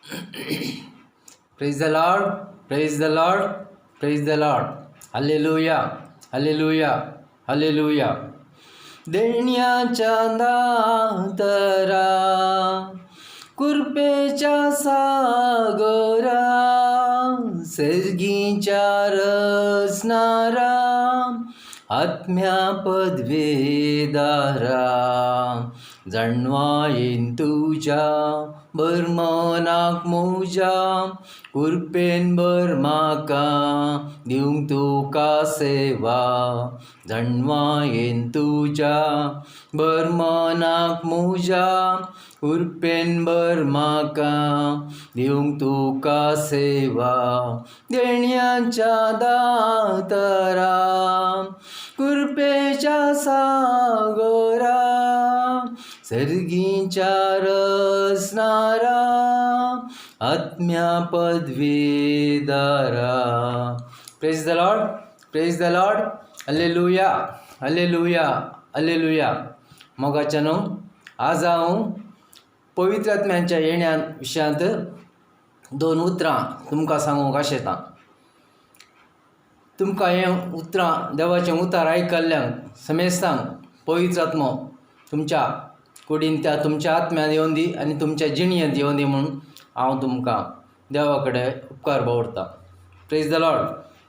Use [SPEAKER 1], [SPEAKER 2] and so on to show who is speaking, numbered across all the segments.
[SPEAKER 1] Praise the Lord, praise the Lord, praise the Lord. Hallelujah, hallelujah, hallelujah. देण्याच्या दातरा कृपेच्या सागरा सर्गीच्या रचणारा आत्म्या पदवेदारा जणवायेन तुझ्या बर्मनाक मोजा कृपेन बर्माका दिवंक तुका सेवा जणवायेन तुझ्या बर्मनाक मोजा कृपेन बर्माका दिवंक तुका सेवा देण्याच्या दातरा कृपेच्या सागरा सर्गीच्या रचणारा आत्म्या पदवीदारा. Praise the lord, praise the lord. Hallelujah, hallelujah, hallelujah. मोगाच्यानो आज हांव पवित्र आत्म्याच्या येण्या विशयांत 2 उतरां तुमकां सांगूंक आशेतां. तुमकां हें उतरां देवाचें उतार आयकल्ल्यांक समेस्तांक पवित्र आत्मो तुमच्या कुडीन त्या तुमच्या आत्म्यान येवन दी आनी तुमच्या जिणयेंत येवन दी म्हणून हांव तुमकां देवा कडेन उपकार दवरतां. Praise the lord.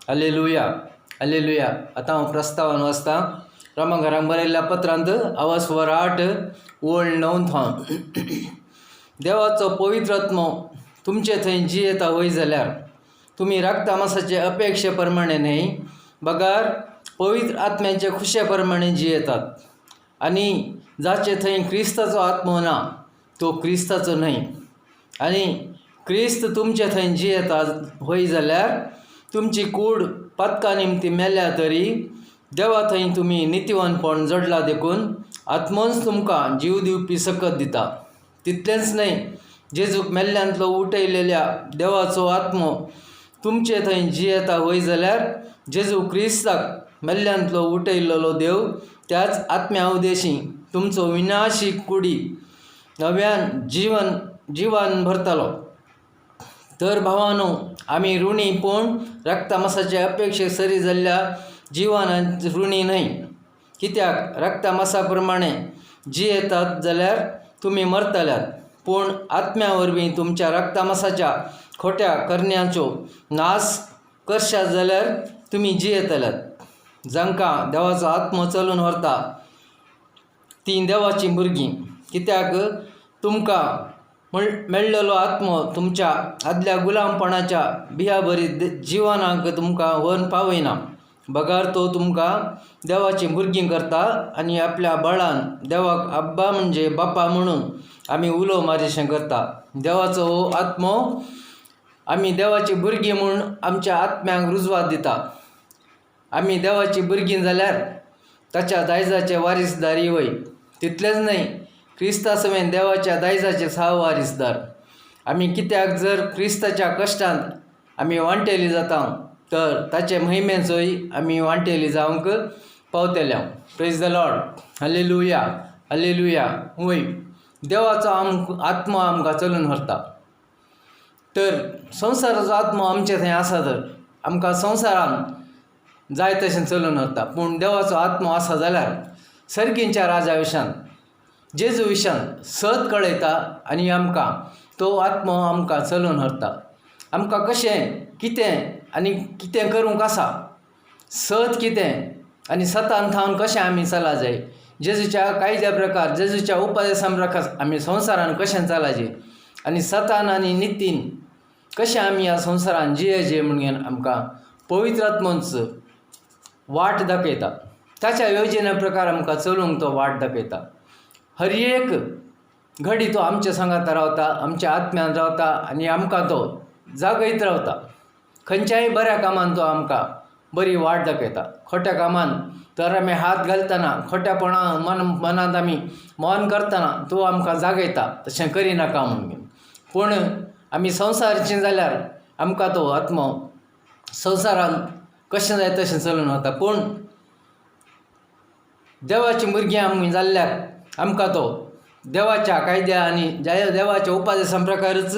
[SPEAKER 1] Hallelujah, hallelujah. आतां हांव प्रस्तावान वाचतां. रोमाकारांक बरयल्ल्या पत्रांत आवाज वर 8 ओळ 9. देवाचो पवित्र आत्मो तुमचे थंय जियेता होय जाल्यार तुमी रक्तमांसाचे अपेक्षे प्रमाणे न्हय बगार पवित्र आत्म्याचे खुशे प्रमाणे जियेतात. आनी जाचे थंय क्रिस्ताचो आत्मो ना तो क्रिस्ताचो न्हय. आनी क्रिस्त तुमचे थंय जियेता होय जाल्यार तुमची कूड पातका निमती मेल्या तरी देवा थंय तुमी नितीवनपण जडला देखून आत्मोच तुमकां जीव दिवपी सकत दिता. तितलेंच न्हय, जेजूक मेल्ल्यांतलो उठयलेल्या देवाचो आत्मो तुमचे थंय जियेता होय जाल्यार जेजू क्रिस्ताक मेल्ल्यांतलो उठयल्लो देव त्याच आत्म्या उदेशी तुमचो विनाशीक कुडी नव्यान जिवान भरतलो. तर भावानो आमी ऋणी पूण रक्तमांसाचे अपेक्षे सरी जाल्ल्या जिवानांत ऋणी न्हय. कित्याक रक्तमांसा प्रमाणे जियेतात जाल्यार तुमी मरतल्यात, पूण आत्म्या वरवीं तुमच्या रक्तमांसाच्या खोट्या करण्याचो नाश करशात जाल्यार तुमी जियेतल्यात. जांकां देवाचो आत्मो चलून व्हरता तीं देवाचीं भुरगीं. कित्याक तुमकां मेळ्ळेलो आत्मो तुमच्या आदल्या गुलामपणाच्या बियाबरीत जिवनाक तुमकां व्हरून पावयना. बगार तो तुमकां देवाचीं भुरगीं करता आनी आपल्या बळान देवाक अब्बा म्हणजे बापा म्हणून आमी उलो मारीशें करता. देवाचो हो आत्मो आमी देवाची भुरगीं म्हणून आमच्या आत्म्यांक रुजवात दिता. आमी देवाची भुरगीं जाल्यार ताच्या दायजाचे वारीसदारी वय. तितलेंच न्हय, क्रिस्ता समेन देवाच्या दायजाचे वारीसदार. आमी कित्याक जर क्रिस्ताच्या कश्टांत आमी वांटेली जाता तर ताचे महिमेचोय आमी वांटेली जावंक पावतल्या. Praise the lord. Hallelujah, hallelujah. वय देवाचो आत्मो आमकां चलून व्हरता. तर संवसाराचो आत्मो आमचे थंय आसा तर आमकां संवसारान जाय तशें चलून व्हरता. पूण देवाचो आत्मो आसा जाल्यार सर्गींच्या राजा विशान जेजू विशान सत कळयता आनी आमकां तो आत्मो आमकां चलून व्हरता. आमकां कशें कितें आनी कितें करूंक आसा, सत कितें आनी सतान थावन कशें आमी चला जाय, जेजूच्या कायद्या प्रकार जेजूच्या उपदेशा प्रकार आमी संवसारान कशें चलाचें आनी सतान आनी नितीन कशें आमी ह्या संवसारान जियेचें म्हणून आमकां पवित्र आत्मोच वाट दाखयता. ताच्या योजने प्रकार आमकां चलूंक तो वाट दाखयता. हर एक घडी तो आमच्या सांगात रावता, आमच्या आत्म्यान रावता आनी आमकां तो जागयत रावता. खंयच्याय बऱ्या कामान तो आमकां बरी वाट दाखयता. खोट्या कामान तर आमी हात घालतना खोट्यापणा मनांत आमी मौन करतना तो आमकां जागयता तशें करिनाका म्हणून. पूण आमी संवसारचीं जाल्यार आमकां तो आत्मो संवसारान कशें जाय तशें चलून वता. पूण देवाचीं भुरगीं आमी जाल्ल्यार आमकां तो देवाच्या कायद्या आनी देवाच्या उपदेशा प्रकारच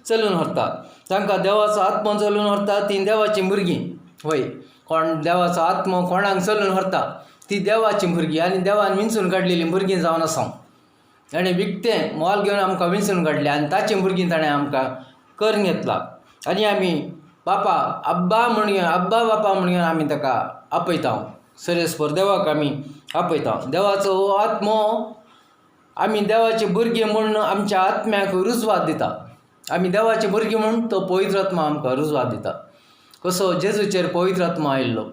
[SPEAKER 1] चलून व्हरता, तांकां देवाचो आत्मो चलून व्हरता, ती देवाची भुरगीं. वय कोण देवाचो आत्मो कोणाक चलून व्हरता ती देवाची भुरगीं आनी देवान विंचून काडलेलीं भुरगीं जावन आसा. ताणें विकतें मोल घेवन आमकां विंचून काडलें आनी ताची भुरगीं ताणें आमकां करून घेतला. आनी आमी बापा अब्बा म्हणून अब्बा बापा म्हणून आमी ताका आपयता. सरेस्पर देवाक आमी आपयता. देवाचो आत्मो आमी देवाची भुरगीं म्हणून आमच्या आत्म्याक रुजवात दिता. आमी देवाची भुरगीं म्हणून तो पवित्र आत्मा आमकां रुजवात दिता. कसो जेजूचेर पवित्र आत्मा आयिल्लो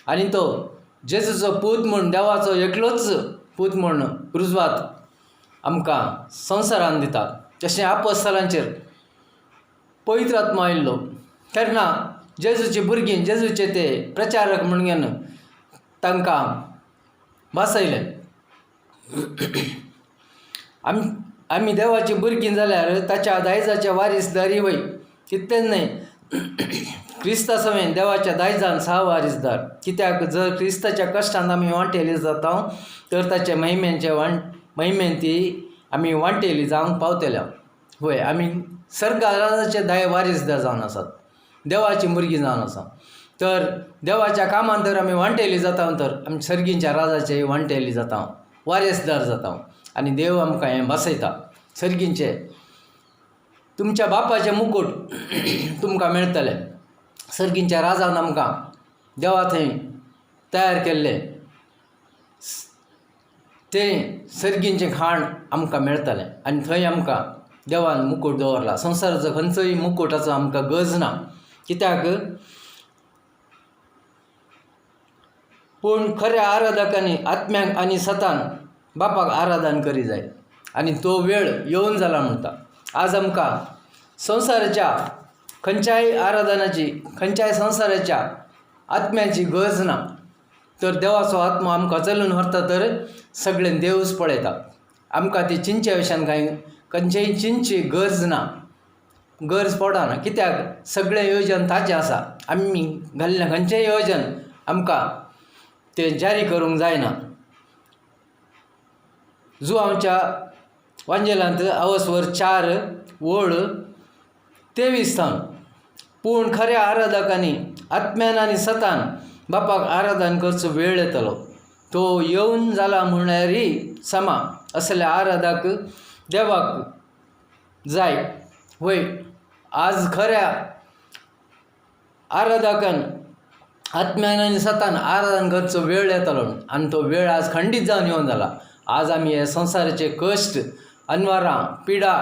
[SPEAKER 1] आनी तो जेजूचो पूत म्हूण देवाचो एकलोच पूत म्हूण रुजवात आमकां संवसारान दिता. तशें आपोस्तलांचेर पवित्र आत्मा आयिल्लो तेन्ना जेजूची भुरगीं जेजूचे ते प्रचारक म्हणून तांकां वाचयलें. आमी देवाची भुरगीं जाल्यार ताच्या दायजाचे वारीसदारी वय. तितलेंच न्हय, क्रिस्ता समेन देवाच्या दायजान वारीसदार. कित्याक जर क्रिस्ताच्या कश्टांत आमी वांटेली जाता तर ताचे महिमेन ती आमी वांटेली जावंक पावतल्या. वय आमी सर्गा राजाचे वारीसदार जावन आसात, देवाची भुरगीं जावन आसा. तर देवाच्या कामान तर आमी वांटेली जाता तर आमी सर्गींच्या राजाचे वांटेली जाता, वारीसदार जाता. आनी देव आमकां हें बसयता सर्गींचे. तुमच्या बापाचें मुकूट तुमकां मेळटलें. सर्गींच्या राजान आमकां देवा थंय तयार केल्लें तें सर्गींचें खाण आमकां मेळटलें आनी थंय आमकां देवान मुकूट दवरला. संवसाराचो खंयचोय मुकुटाचो आमकां गरज ना. कित्याक पूण खऱ्या आराधकांनी आत्म्याक आनी सतान बापाक आराधन करी जाय आनी तो वेळ येवन जाला म्हणटा. आज आमकां संवसाराच्या खंयच्याय आराधनाची खंयच्याय संवसाराच्या आत्म्याची गरज ना. तर देवाचो आत्मो आमकां चलून व्हरता तर सगळें देवूच पळयता. आमकां ती चिंचे विशयान खंयचेय चिंतची गरज ना, गरज पडना. कित्याक सगळें येवजन ताचें आसा. आमी घाल्लें खंयचेंय येवजन आमकां तें जारी करूंक जायना. जुआंवच्या वांजेलांत अवस्वर 4:23 पूण खऱ्या आराधकांनी आत्म्यान आनी सतान बापाक आराधन करचो वेळ येतलो. तो येवन जाला म्हणल्यारय समा असले आराधक देवाक जाय. वय आज खऱ्या आराधकान आत्म्यान आनी सतान आराधन करचो वेळ येतलो आनी तो वेळ आज खंडीत जावन येवन जाला. आज आमी हे संवसाराचे कश्ट, अनवरां, पिडा,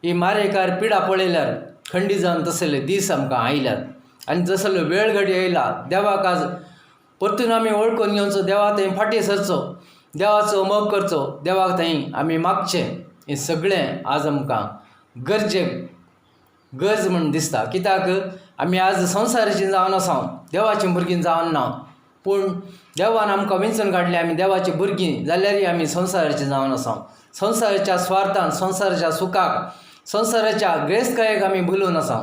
[SPEAKER 1] ही मारेकार पिडा पळयल्यार खंडीत जावन तसले दीस आमकां आयल्यात आनी जसलो वेळ घडी येयला. देवाक आज परतून आमी वळखून घेवचो, देवा थंय फाटीं सरचो, देवाचो मोग करचो, देवाक थंय आमी मागचें. हें सगळें आज आमकां गरज म्हूण दिसता. कित्याक आमी आज संवसाराचीं जावन आसा, देवाचीं भुरगीं जावन ना. पूण देवान आमकां विंचून काडलें, आमी देवाची भुरगीं जाल्यारय आमी संवसाराचीं जावन आसा. संवसाराच्या स्वार्थान, संवसाराच्या सुखाक, संवसाराच्या ग्रेस्तकायेक आमी भुलून आसा.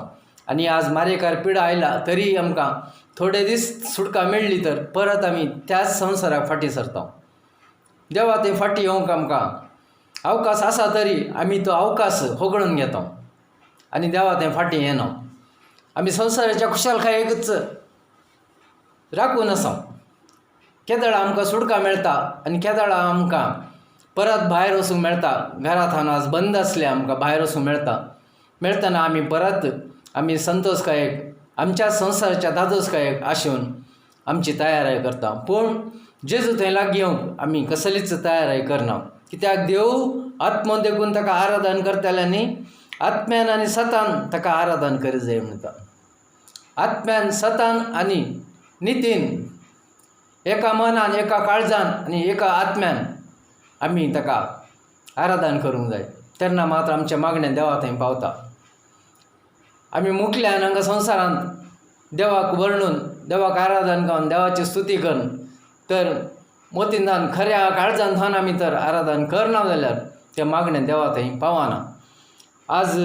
[SPEAKER 1] आनी आज मारेकार पिडा आयला तरी आमकां थोडे दीस सुटका मेळ्ळी तर परत आमी त्याच संवसाराक फाटीं सरता. देवा थंय फाटीं येवंक आमकां अवकाश आसा तरी आमी तो अवकाश होगडून घेता आनी देवा थंय फाटीं येना. आमी संवसाराच्या खुशालकायेकच राखून आसा. केदळ आमकां सुटका मेळटा आनी केदळ आमकां परत भायर वचूंक मेळटा. घरांत आज बंद आसले आमकां भायर वचूंक मेळटना आमी परत आमी संतोषकायेक आमच्या संवसाराच्या दादोसकायेक आशेवन आमची तयारी करता. पूण जेजू थंय लागीं येवंक आमी कसलीच तयारी करना. कित्याक देव आत्मो देखून ताका आराधन करतल्यांनी आत्म्यान आनी सतान ताका आराधन करी जाय म्हणटा. आत्म्यान, सतान आनी नितीन एका मनान, एका काळजान आनी एका आत्म्यान आमी ताका आराधन करूंक जाय. तेन्ना मात्र आमच्या मागणें देवा थंय पावता. आमी मुखल्यान हांगा संवसारांत देवाक वर्णून, देवाक आराधन करून, देवाची स्तुती करून तर मोतींदान खऱ्या काळजान थावन आमी तर आराधन करना जाल्यार तें मागणें देवा थंय पावना. आज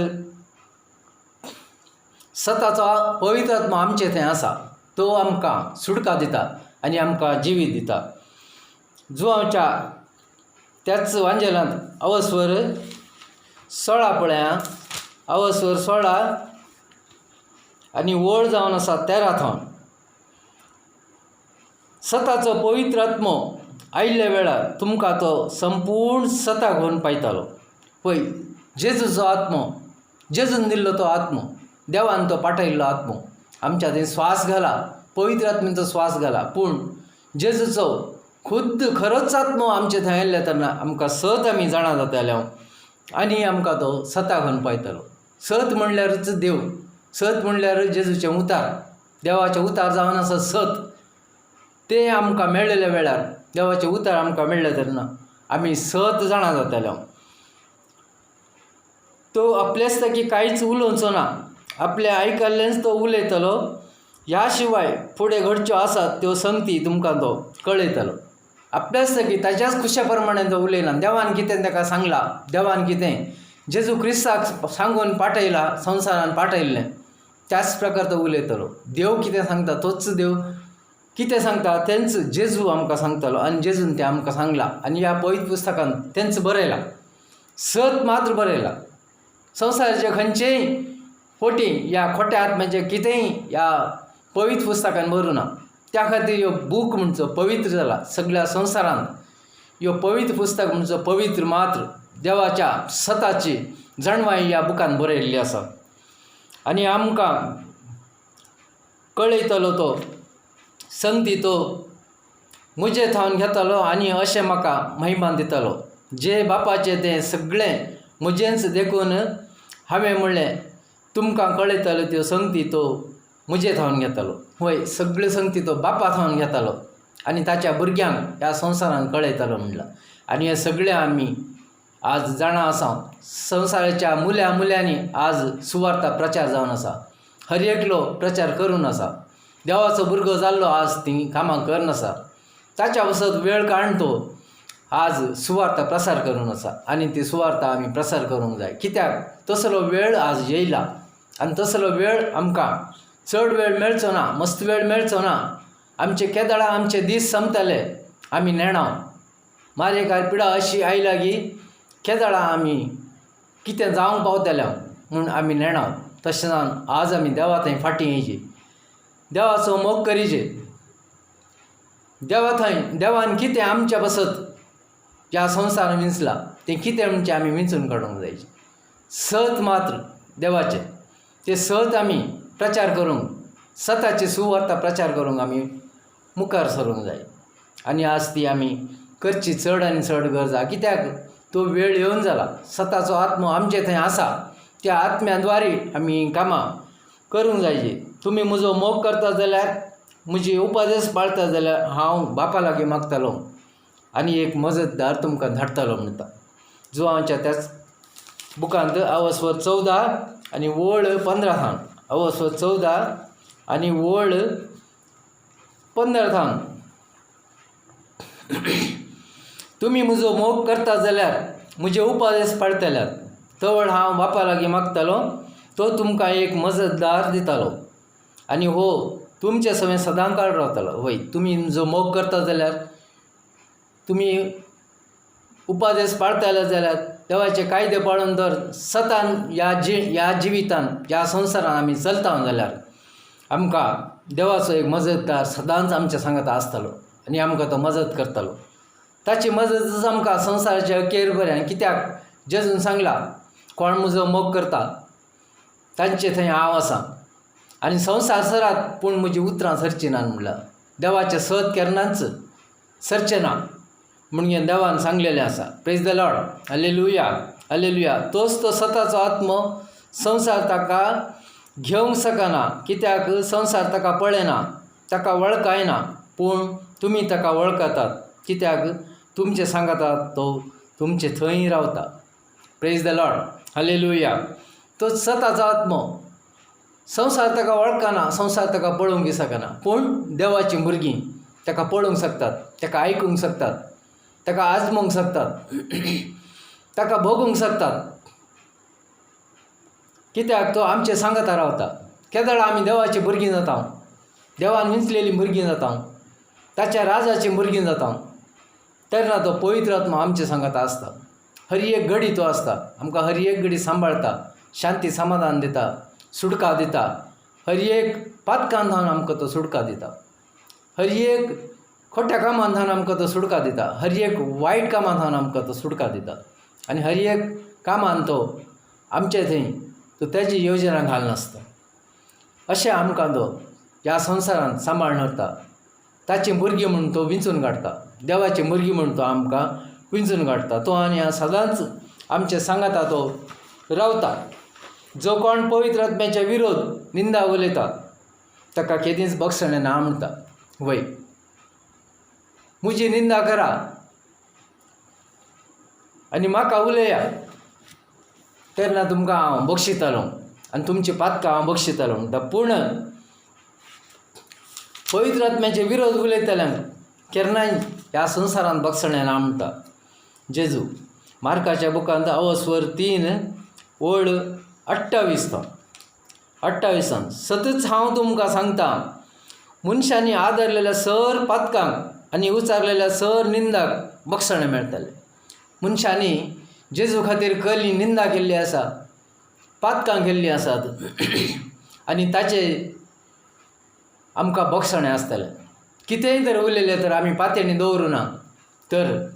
[SPEAKER 1] सताचो पवित्र आत्मा आमचे थंय आसा. तो आमकां सुटका दिता आनी आमकां जिवीत दिता. जुआंवच्या त्याच वांजेलांत अवस्वर 16 पळया अवस्वर 16 आनी वळ जावन आसा 13 थावन. सताचो पवित्र आत्मो आयिल्ल्या वेळार तुमकां तो संपूर्ण सता घेवन पायतालो. पळय, जेजूचो आत्मो, जेजून दिल्लो तो आत्मो, देवान तो पाठयिल्लो आत्मो आमच्या थंय स्वास घाला, पवित्र आत्मेचो स्वास घाला. पूण जेजूचो खुद्द खरोच आत्मो आमचे थंय आयिल्ल्या तेन्ना आमकां सत आमी जाणा जाताल्यो आनी आमकां तो सता घेवन पायतालो. सत म्हणल्यारच देव, सत म्हणल्यार जेजूचे उतार, देवाचे उतार जावन आसा सत. ते आमकां मेळिल्ल्या वेळार, देवाचे उतार आमकां मेळ्ळे तेन्ना आमी सत जाणा जाताल्यो. तो आपल्याचतकी कांयच उलोवचो ना, आपल्या आयकल्लेंच तो उलयतलो. ह्या शिवाय फुडें घडच्यो आसात त्यो संगती तुमकां तो कळयतलो. आपल्याचतकी ताच्याच खुशे प्रमाणे तो उलयना. देवान कितें ताका सांगलां, देवान कितें जेजू क्रिस्ताक सांगून पाठयलां, संवसारान पाठयल्लें, त्याच प्रकार तो उलयतलो. देव कितें सांगता तोच देव कितें सांगता तेंच जेजू आमकां सांगतलो आनी जेजून तें आमकां सांगलां. आनी ह्या पवित्र पुस्तकांत तेंच बरयलां, सत मात्र बरयलां. संवसाराचे खंयचेय फोटी ह्या खोट्या आत्म्याचे कितेंय ह्या पवित्र पुस्तकान बरूं ना. त्या खातीर ह्यो बूक म्हणचो पवित्र जाला. सगळ्या संवसारांत ह्यो पवित्र पुस्तक म्हणचो पवित्र मात्र देवाच्या सताची जाणवाय ह्या बुकान बरयल्ली आसा. आनी आमकां कळयतलो तो संगती तो म्हजे थावन घेतलो आनी अशें म्हाका महिमान दितलो. जे बापाचें तें सगळें म्हजेंच देखून हांवें म्हणलें तुमकां कळयतलो त्यो संगती तो म्हजे थावन घेतलो. होय, सगळ्यो संगती तो बापा थावन घेतलो आनी ताच्या भुरग्यांक ह्या संवसारान कळयतलो म्हणलां. आनी हे सगळे आमी आज जाणा आसा. संवसाराच्या मुल्या मुल्यांनी आज सुवार्ता प्रचार जावन आसा, हर एकलो प्रचार करून आसा. देवाचो भुरगो जाल्लो आज ती कामां करनासा, ताच्या वसत वेळ काडून तो आज सुवार्ता प्रसार करून आसा. आनी ती सुवार्ता आमी प्रसार करूंक जाय. कित्याक तसलो वेळ आज येयला आनी तसलो वेळ आमकां चड वेळ मेळचो ना, मस्त वेळ मेळचो ना. आमचे केदळां आमचे दीस संपतले, आमी नेणाव. मारेकार पिडा अशी आयला की केदळां आमी कितें जावंक पावतल्या म्हूण आमी नेणाव. तशें जावन आज आमी देवा थंय फाटीं येयचे, देवाचो मोग करीचे. देवा थंय देवान कितें आमच्या बसत ह्या संवसारान विंचलां तें कितें म्हणचें आमी विंचून काडूंक जायचें. सत मात्र देवाचें, तें सत आमी प्रचार करूंक, सताची सुवार्ता प्रचार करूंक आमी मुखार सरूंक जाय. आनी आज ती आमी करची चड आनी चड गरज आसा. कित्याक तो वेळ येवन जाला. सताचो आत्मो आमचे थंय आसा. त्या आत्म्या द्वारे आमी कामां करूंक जायची. तुमी म्हजो मोग करता जाल्यार, म्हजी उपदेश पाळटा जाल्यार हांव बापा लागीं मागतलो आनी एक मजतदार तुमकां धाडटलो म्हणटा. जुवांच्या त्याच बुकांत अवस्वर 14 आनी वळ 15 थान. अवस्वर 14 आनी वळ 15 थान. तुमी म्हजो मोग करता जाल्यार, म्हजे उपदेश पाळटल्यार, तवळ हांव बापा लागीं मागतलो, तो तुमकां एक मजतदार दितलो आनी हो तुमचे समेत सदांकाळ रावतलो. होय, तुमी जो मोग करता जाल्यार, तुमी उपदेश पाळटले जाल्यार, देवाचे कायदे पाळून जर सतान ह्या जिवितान ह्या संवसारान आमी चलता जाल्यार आमकां देवाचो एक मजतदार सदांच आमच्या सांगात आसतलो आनी आमकां तो मजत करतलो. ताची मजतच आमकां संवसाराचे अखेर बरें. कित्याक जेजून सांगलां, कोण म्हजो मोग करता तांचे थंय हांव आसा आनी संवसार सरात पूण म्हजी उतरां सरची ना म्हणलां. देवाचे सत केन्नाच सरचे ना म्हणून देवान सांगलेलें आसा. Praise the lord. Hallelujah, hallelujah. तोच तो सताचो आत्मो संवसार ताका घेवंक शकना. कित्याक संवसार ताका पळयना, ताका वळखायना, पूण तुमी ताका वळखतात. कित्याक तुमचे सांगातात तो तुमचे थंय रावता. Praise the lord. हालेलुया. तो सताचो आत्मो संवसार ताका वळखना, संवसार ताका पळोवंक शकना, पूण देवाची भुरगीं ताका पळोवंक शकतात, ताका आयकूंक शकतात, ताका आजमोवंक शकतात, ताका भोगूंक शकतात. कित्याक तो आमचे सांगाता रावता. केदळ आमी देवाची भुरगीं जाता, देवान विंचलेली भुरगीं जाता, ताच्या राजाची भुरगीं जाता, तेन्ना तो पवित्र आत्मा आमचे सांगाता आसता. हर एक घडी तो आसता, आमकां हर एक घडी सांबाळटा, शांती समाधान दिता, सुटका दिता. हर एक पातकान धावन आमकां तो सुटका दिता. हर एक खोट्या कामान धावन आमकां तो सुटका दिता. हर एक वायट कामान धावन आमकां तो सुटका दिता. आनी हर एक कामान तो आमचे थंय तो तेजी योजना घालना आसता. अशें आमकां तो ह्या संवसारांत सांबाळून व्हरता. ताची भुरगीं म्हणून तो विंचून काडटा. देवाची भुरगीं म्हणून तो आमकां विंचून काडटा. तो आनी सदांच आमचे सांगाता तो रावता. जो कोण पवित्र आत्म्याच्या विरोध निंदा उलयता ताका केदींच बक्षणें ना म्हणटा. वय म्हजी निंदा करा आनी म्हाका उलया, तेन्ना तुमकां हांव बक्षितलो आनी तुमची पातकां हांव बक्षितलो म्हणटा. पूण पवित्र आत्म्याचे विरोध उलयतल्यांक केन्नाय ह्या संवसारांत बक्षणें ना म्हणटा जेजू. मार्काच्या बुकांत 3:28 सतच हांव तुमकां सांगता, मनशांनी आदरलेल्या सर पातकांक आनी उचारलेल्या सर निंदाक बक्षणें मेळटलें. मनशांनी जेजू खातीर केल्ली निंदा केल्ली आसा, पातकां केल्लीं आसात आनी ताचे आमकां बक्षणें आसतलें. कितेंय तर उलयलें तर आमी पातेणी दवरूं ना, तर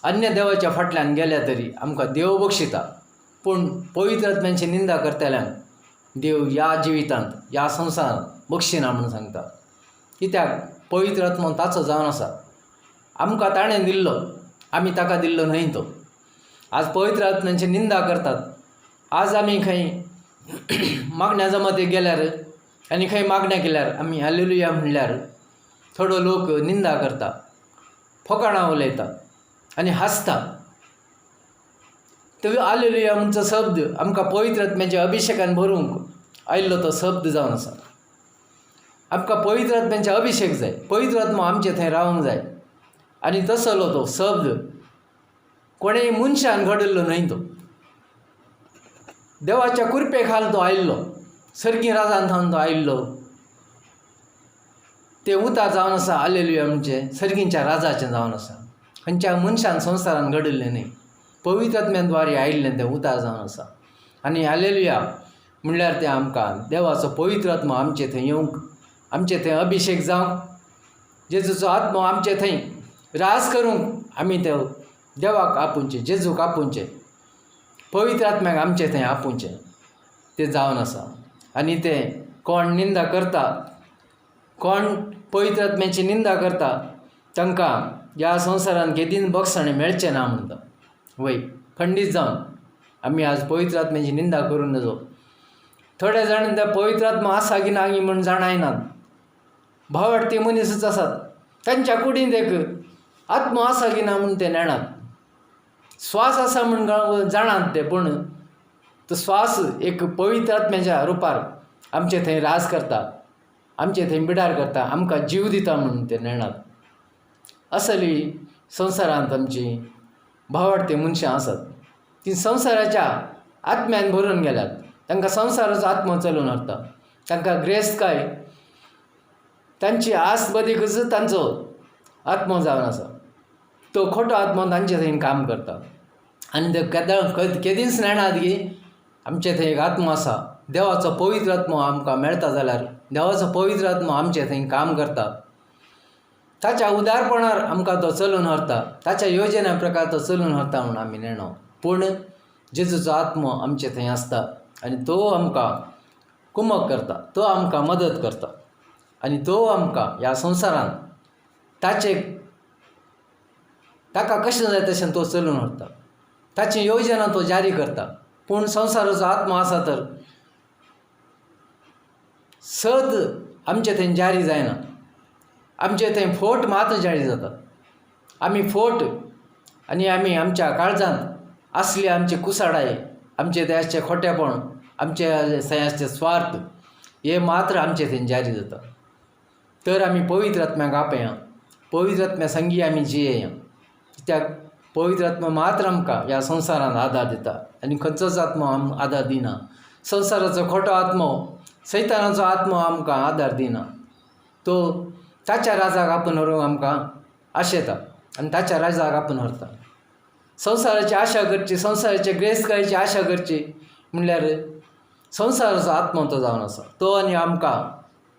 [SPEAKER 1] अन्य देवाच्या फाटल्यान गेल्या तरी आमकां देव बक्षिता. पूण पवित्र आत्म्याची निंदा करतल्यांक देव ह्या जिवितांत ह्या संवसारांत बक्षिना म्हणून सांगता. कित्याक पवित्र आत्मो ताचो जावन आसा. आमकां ताणें दिल्लो, आमी ताका दिल्लो न्हय तो. आज पवित्र आत्म्याची निंदा करतात. आज आमी खंय मागण्या जमातीक गेल्यार आनी खंय मागण्या केल्यार आमी हालेलुया म्हणल्यार थोडो लोक निंदा करता, फकाणां उलयता आनी हांसता. तो हालेलुया म्हणचो शब्द आमकां पवित्र आत्म्याच्या अभिशेकान भरूंक आयिल्लो तो शब्द जावन आसा. आमकां पवित्र आत्म्याचे अभिशेक जाय, पवित्र आत्मा आमचे थंय रावंक जाय. आनी तसलो तो शब्द कोणेय मनशान घडिल्लो न्हय. तो देवाच्या कृपे खाल तो आयिल्लो, सर्गी राजान थावन तो आयिल्लो. ते उतार जावन आसा हालेलुया म्हणजे सर्गींच्या राजाचें जावन आसा. खंयच्या मनशान संवसारान घडिल्लें न्हय, पवित्र आत्म्याद्वारे आयिल्लें तें उतार जावन आसा. आनी हालेलुया म्हणल्यार तें आमकां देवाचो पवित्र आत्मा आमचे थंय येवंक, आमचे थंय अभिशेक जावंक, जेजूचो आत्मा आमचे थंय रास करूंक आमी ते देवाक आपुंचे, जेजूक आपुंचे, पवित्र आत्म्याक आमचे थंय आपुंचे. तें जावन आसा. आनी ते कोण निंदा करता, कोण पवित्र आत्म्याची निंदा करता तांकां ह्या संवसारान केदीन बक्षणें मेळचें ना म्हणटा. वय खंडीत जावन आमी आज पवित्र आत्म्याची निंदा करूं नजो. थोडे जाण त्या पवित्र आत्मा आसा की ना म्हूण जाणायनात. भावार्थी मनीसच आसात, तांच्या कुडींत एक आत्मा आसा की ना म्हूण ते नेणात. स्वास आसा म्हूण जाणात ते, पूण तो स्वास एक पवित्र आत्म्याच्या रुपार आमचे थंय रास करता, आमचे थंय बिडार करता, आमकां जीव दिता म्हणून ते नेणात. असली संवसारांत आमची भावार्थी मनशां आसात. ती संवसाराच्या आत्म्यान भरून गेल्यात. तांकां संवसाराचो आत्मो चलून व्हरता. तांकां ग्रेस्तकाय तांची आस बदीकच तांचो आत्मो जावन आसा. तो खोटो आत्मो तांचे थंय काम करता. आनी ते केदींच नेणात की आमचे थंय एक आत्मो आसा, देवाचो पवित्र आत्मो आमकां मेळटा जाल्यार देवाचो पवित्र आत्मो आमचे थंय काम करता. ताच्या उदारपणार आमकां तो चलून व्हरता, ताच्या योजने प्रकार तो चलून व्हरता म्हणून आमी नेणो. पूण जेजूचो आत्मो आमचे थंय आसता आनी तो आमकां कुमक करता, तो आमकां मदत करता. आनी तो आमकां ह्या संवसारान ताका कशें जाय तशें तो चलून व्हरता. ताची योजना तो जारी करता. पूण संवसाराचो आत्मो आसा तर सद आमचे थंय जारी जायना. आमचे थंय फोट मात जारी जाता. आमी फोट आनी आमी आमच्या काळजांत असली आमची कुसाडाय, आमचे देशाचे खोटेपण, आमचे सयाचे स्वार्थ हे मात्र आमचे थंय जारी जाता. तर आमी पवित्र आत्म्याक आपया, पवित्र आत्म्या संगी आमी जियेया. कित्याक पवित्र आत्मा मात्र आमकां ह्या संवसारांत आदार दिता आनी खंयचोच आत्मो आदार दिना. संवसाराचो खोटो आत्मो, सैतानाचो आत्मो आमकां आदार दिना. तो ताच्या राजाक आपूण व्हरूंक आमकां आशेता आनी ताच्या राजाक आपूण व्हरता. संवसाराची आशा करची, संवसाराचे ग्रेस्तकायेची आशा करची म्हणल्यार संसाराचो आत्मो तो जावन आसा तो आनी आमकां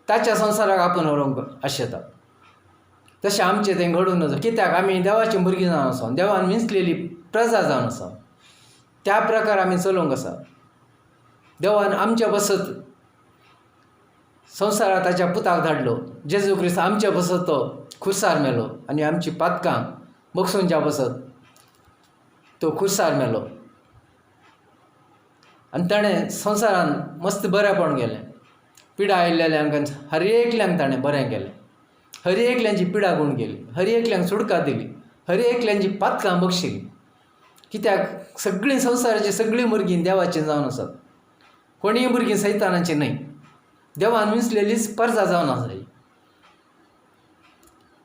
[SPEAKER 1] ताच्या संसाराक आपण व्हरूंक आशेता. तशें आमचें तें घडून नजो कित्याक आमी देवाचीं भुरगीं जावन आसा, देवान विंचलेली प्रजा जावन आसा. त्या प्रकार आमी चलोवंक आसा. देवान आमच्या बसत संवसाराक ताच्या पुताक धाडलो. जेजू क्रिस्त आमच्या बसत तो खुर्सार मेलो आनी आमची पातकां बगसूंच्या बसत तो खुर्सार मेलो. आनी ताणें संवसारान मस्त बरेंपण केलें. पिडा आयिल्ल्यांक हर एकल्यांक ताणें बरें केलें. हर एकल्यांची पिडा गूण केली. हर एकल्यांक सुडका दिली. हर एकल्यांची पातकां बक्षिली. कित्याक सगळीं संवसाराची सगळीं भुरगीं देवाचीं जावन आसात. कोणीय भुरगीं सैतानाचीं न्हय. देवान विंचलेलीच परजा जावन आसा.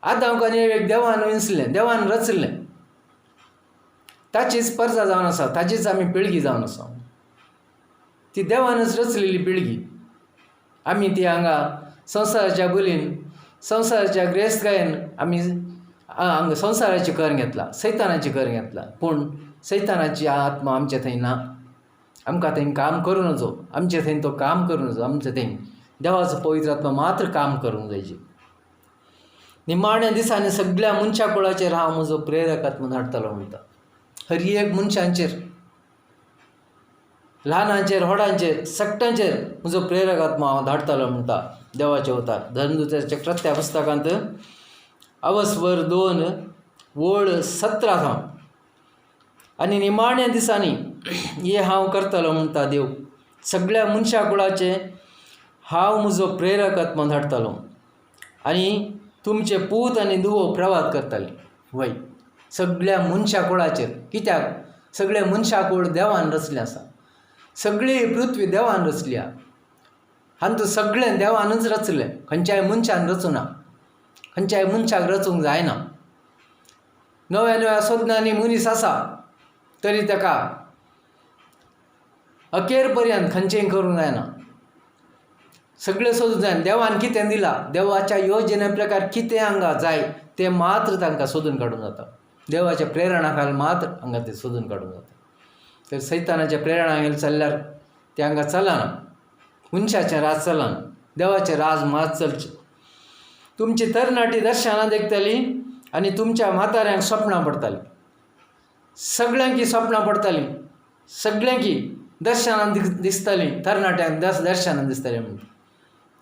[SPEAKER 1] आदाम आनी एवेक देवान विंचलें, देवान रचलें. ताचीच परजा जावन आसा. ताचीच आमी पिळगी जावन आसा. ती देवानच रचलेली पिळगी. आमी ती हांगा संवसाराच्या बोलीन संवसाराच्या ग्रेस्तकायेन आमी हांगा संवसाराची कर घेतला, सैतानाची कर घेतला. पूण सैतानाची आत्मा आमचे थंय ना. आमकां थंय काम करूं नजो. आमचे थंय तो काम करूं नजो. आमचे थंय देवाचो पवित्र आत्मा मात्र काम करूंक जायची. निमाण्या दिसांनी सगळ्या मनशा कुळाचेर हांव म्हजो प्रेरक आत्मा धाडटलो म्हणटा. हर एक मनशांचेर, ल्हानांचेर, व्हडांचेर, सगळ्यांचेर म्हजो प्रेरक आत्मा हांव धाडटलो म्हणटा देवाचे अवतार. धर्मदुताच्या कृत्या पुस्तकांत अवस्वर 2 ओळ 17 आनी निमाण्या दिसांनी हे हांव करतलो म्हणटा देव. सगळ्या मनशा कुळाचे हांव म्हजो प्रेरक आत्मा धाडटलो आनी तुमचे पूत आनी धुवो प्रवाद करतले. वय सगळ्या मनशा कुळाचेर. कित्याक सगळे मनशा कुळ देवान रचलें आसा. सगळी पृथ्वी देवान रचल्या. हांतू सगळें देवानच रचलें. खंयच्याय मनशान रचूना. खंयच्याय मनशाक रचूंक जायना. नव्या नव्या सोदनांनी मनीस आसा तरी ताका अखेर पर्यंत खंयचेंय करूंक जायना. सगळें सोदूंक जाय. देवान कितें दिलां, देवाच्या योजने प्रकार कितें हांगा जाय तें मात्र तांकां सोदून काडूंक जाता. देवाच्या प्रेरणा खाला मात्र हांगा तें सोदून काडूंक जाता. तर सैतानाच्या प्रेरणा चल्ल्यार तें हांगा चलना. मनशाचें राज चलना. देवाचें राज मात चलचें. तुमची तरणाटी दर्शनां देखतली आनी तुमच्या म्हाताऱ्यांक स्वप्नां पडटलीं. सगळ्यांकी स्वप्नां पडटलीं. सगळ्यांकी दर्शनां दिसतलीं. तरणाट्यांक दर्शनां दिसतलीं म्हणटा.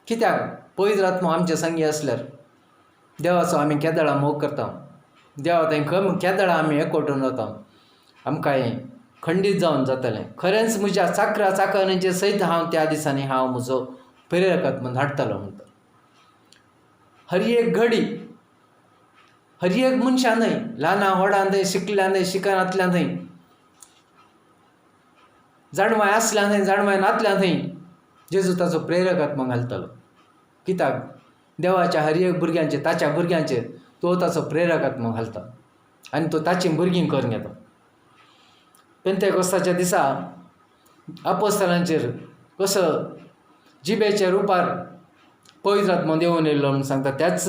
[SPEAKER 1] कित्याक पवित्र आत्मा आमचे संगी आसल्यार देवाचो आमी केदळां मोग करता. देवा थंय केदळां आमी एकवटून वता. आमकां हें खंडीत जावन जातलें. खरेंच म्हज्या चाकरा चाकरांचे सयत हांव त्या दिसांनी हांव म्हजो प्रेरक आत्मा धाडटलो म्हणटा. हर एक घडी, हर एक मनशां न्हय, ल्हाना व्हडां थंय, शिकल्या थंय, शिकनातल्या थंय, जाणवाय आसल्या थंय, जाणवाय नातल्या थंय जेजू ताचो प्रेरक आत्मा घालतलो. कित्याक देवाच्या हर एक भुरग्यांचेर, ताच्या भुरग्यांचेर तो ताचो प्रेरक आत्मा घालता आनी तो ताची भुरगीं करून घेता. पेंतेकोस्ताच्या दिसा आपोस्तलांचेर कसो जिबेच्या रुपार पवित्र आत्मा देंवन येयल्लो म्हणून सांगता. त्याच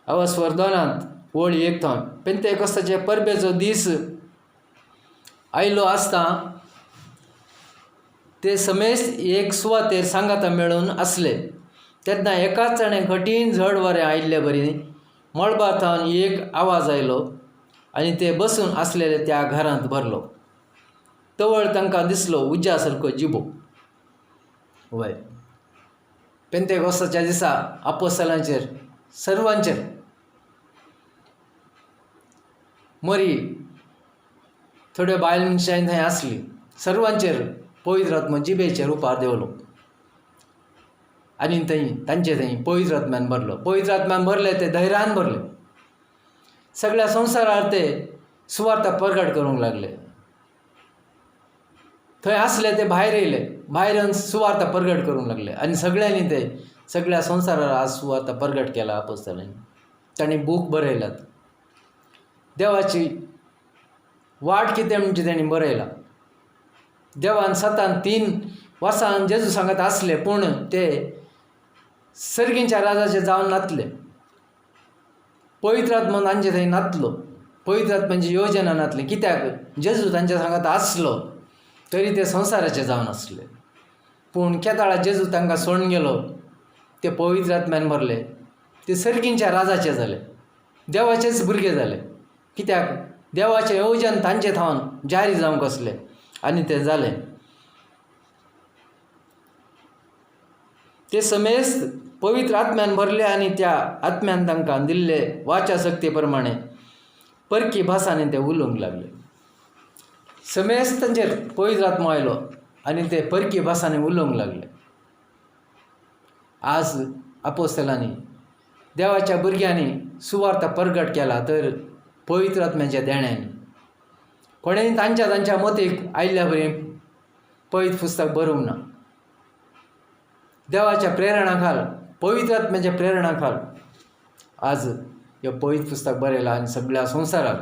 [SPEAKER 1] अवस्वर 2 ओळ 1 पेंतेकोस्ताच्या परबेचो दीस आयलो आसता ते समेस्त एक सुवातेर सांगाता मेळून आसले. तेन्ना एकाच जाणें कठीण झड वारें आयिल्ले बरी मळबाथावन एक आवाज आयलो आनी ते बसून आसलेले त्या घरांत भरलो. तवळ तांकां दिसलो उज्या सारको जिबो. वय पेंतेकोस्ताच्या दिसा आपोस्तलांचेर सर्वांचेर मरी थोड्यो बायल मनशां थंय आसली. सर्वांचेर पवित्र आत्मा जिबेच्या रुपार देवलो आनी थंय तांचे थंय पवित्र आत्म्यान भरलो. पवित्र आत्म्यान भरले ते धैर्यान भरले. सगळ्या संवसारार ते सुवार्ता प्रगट करूंक लागले. थंय आसले ते भायर येयले. भायर येवन सुवार्ता प्रगट करूंक लागले आनी सगळ्यांनी ते सगळ्या संवसारार आज सुवार्ता प्रगट केला आपोस्तलांनी. तांणी बूक बरयल्यात. देवाची वाट कितें म्हणजे तांणी बरयला. देवान सतान 3 वर्सां जेजू सांगत आसले पूण ते सर्गींच्या राजाचे जावन नातले. पवित्र आत्मा तांचे थंय नातलो. पवित्र आत्म्याची योजना नातली. कित्याक जेजू तांच्या सांगत आसलो तरी ते संवसाराचे जावन आसले. पूण केदाळा जेजू तांकां सोडून गेलो ते पवित्र आत्म्यान भरले, ते सर्गींच्या राजाचे जाले, देवाचेच भुरगे जाले. कित्याक देवाचें येवजन तांचे थावन जारी जावंक आसलें आनी तें जालें. ते समेस्त पवित्र आत्म्यान भरले आनी त्या आत्म्यान तांकां दिल्ले वाचा शक्ती प्रमाणे परकी भासांनी ते उलोवंक लागले. समेस्त तांचेर पवित्र आत्मो आयलो आनी ते परकी भासांनी उलोवंक लागले. आज आपोस्तलांनी देवाच्या भुरग्यांनी सुवार्ता प्रगट केला तर पवित्र आत्म्याच्या देण्यानी. कोणेंय तांच्या मतीक आयिल्ल्या बरें पवित्र पुस्तक बरोवंक ना. देवाच्या प्रेरणा खाल, पवित्र आत्म्याच्या प्रेरणा खाल आज हे पवित्र पुस्तक बरयलां आनी सगळ्या संवसाराक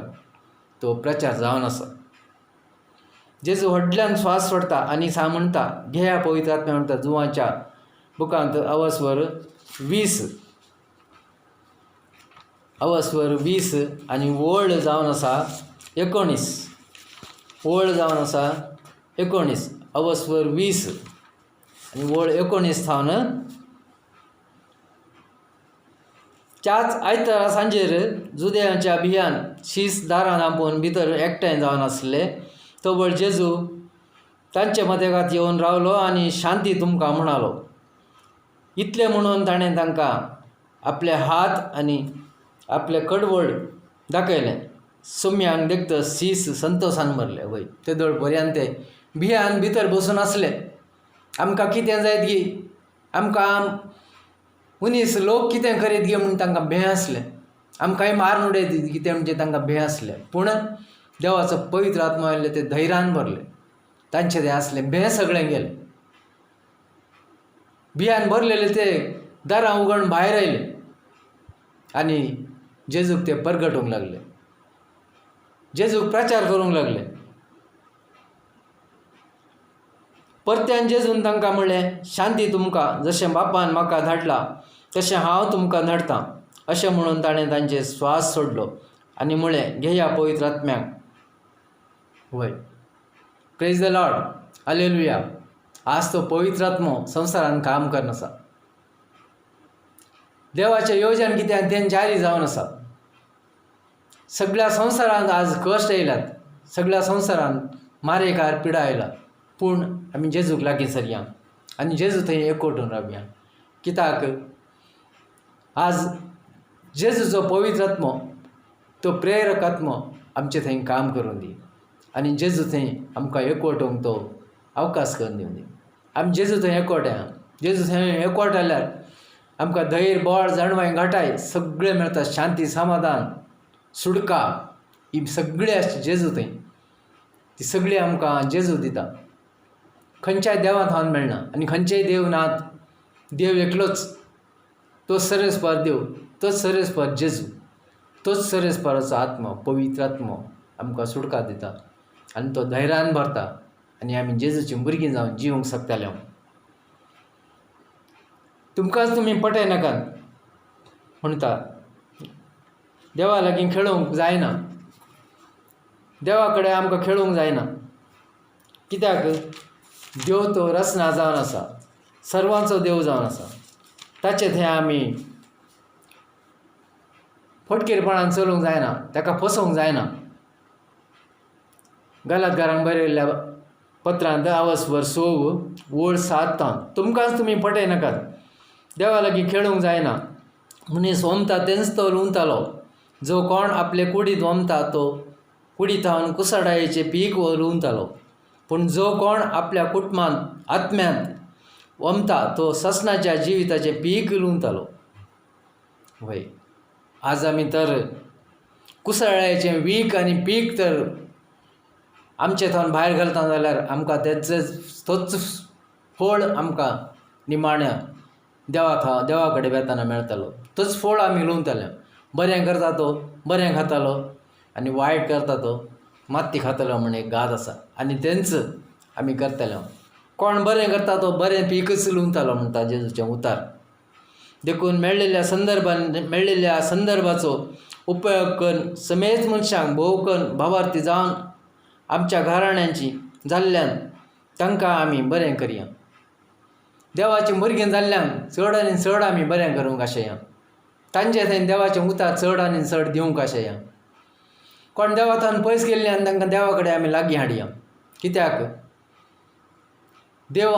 [SPEAKER 1] तो प्रचार जावन आसा. जेजू व्हडल्यान स्वास सोडटा आनी म्हणटा, घेया पवित्र आत्म्या म्हणटा जुवांच्या बुकांत अवस्वर 20 आनी वळ जावन आसा 19. वळ जावन आसा 19 अवस्वर 20 आनी वळ 19 थावन त्याच आयतारा सांजेर जुदेयांच्या बियान शीस दारां धांपून भितर एकठांय जावन आसले. तो वळ जेजू तांचे मदेगांत येवन रावलो आनी शांती तुमकां म्हणालो. इतलें म्हणून ताणें तांकां आपले हात आनी आपले कडवळ दाखयलें. सोम्यांक देखत शीस संतोशान भरले. वय ते दळ पर्यंत ते बियान भितर बसून आसले. आमकां कितें जायत गी, आमकां मनीस लोक कितें करीत गे म्हूण तांकां भें आसलें. आमकांय मारून उडयत कितें म्हणजे तांकां भें आसलें. पूण देवाचो पवित्र आत्मो आयिल्ले ते धैर्यान भरले. तांचें तें आसलें भें सगळें गेलें. बियान भरलेले ते दारां उगडून भायर आयले आनी जेजूक ते परगटूंक लागले. जेजूक प्रचार करूंक लागले. परत्यान जेजून तांकां म्हणलें, शांती तुमकां. जशें बापान म्हाका धाडला तशें हांव तुमकां धाडटां. अशें म्हणून ताणें तांचे स्वास सोडलो आनी म्हळें, घेया पवित्र आत्म्याक. वय प्रेज द लॉर्ड, हालेलुया. आज तो पवित्र आत्मो संवसारान काम करन आसा. देवाचें येवजन कितें तें जारी जावन आसा. सगळ्या संवसारांत आज कश्ट येयल्यात, सगळ्या संवसारांत मारेकार पिडा आयला. पूण आमी जेजूक लागीं सरया आनी जेजू थंय एकवटून रावया. कित्याक आज जेजूचो पवित्र आत्मो, तो प्रेरक आत्मो आमचे थंय काम करून दी आनी जेजू थंय आमकां एकवटूंक तो अवकाश करून दिवं दी. आमी जेजू थंय एकवटया. जेजू थंय एकवटल्यार आमकां धैर्य, बळ, जाणवाय, घाटाय सगळें मेळटा. शांती, समाधान, सुडका ही सगळी आसता जेजू थंय. ती सगळी आमकां जेजू दिता. खंयच्याय देवा थावन मेळना आनी खंयचेय देव नात. देव एकलोच, तोच सर्वेस्पर देव, तोच सर्वेस्पर जेजू, तोच सर्वेस्पराचो आत्मो, पवित्र आत्मो आमकां सुडका दिता आनी तो धैर्यान भरता आनी आमी जेजूची भुरगीं जावन जिवंक शकतले. तुमकांच तुमी पटय नाकात म्हणटा. देवा लागीं खेळूंक जायना. देवा कडेन आमकां खेळूंक जायना. कित्याक देव तो रचना जावन आसा, सर्वांचो देव जावन आसा. ताचे थंय आमी फटकेरपणान चलूंक जायना, ताका फसोवंक जायना. गलातकारांक बरयल्ल्या पत्रांत अवस्वर 6 वळ 7 तुमकांच तुमी पटय नाकात. देवा लागीं खेळूंक जायना. मनीस वमता तेंच तो लुंवतालो. जो कोण आपले कुडींत वमता तो कुडींत थावन कुसाडायेचें पीक लुंवतालो. पूण जो कोण आपल्या कुटुंबांत आत्म्यांत वमता तो ससनाच्या जिविताचें पीक लुंवतालो. वय आज आमी तर कुसाळ्याचें वीक आनी पीक तर आमचे थावन भायर घालता जाल्यार आमकां तोच फळ आमकां निमाण्या देवा कडेन वेताना मेळटालो. तोच फळ आमी लुंवताले. बरें करता तो बरें खातालो आनी वायट करता तो माती खातालो म्हण एक गाद आसा आनी तेंच आमी करताले. कोण बरें करता तो बरें पीकच लुंवतालो म्हणटा जेजूचें उतार. देखून मेळिल्ल्या संदर्भाचो उपयोग करून समेत मनशांक भोवकन भावार्थी जावन आमच्या घराण्यांची जाल्ल्यान तांकां आमी बरें करया. देवाचे भुरगें जाल्ल्यांक चड आनी चड आमी बरें करूंक आशया. तांचे थंय देवाचें उतर चड आनी चड दिवंक आशया. कोण देवाथान पयस गेल्ले आनी तांकां देवा कडेन आमी लागीं हाडया. कित्याक देव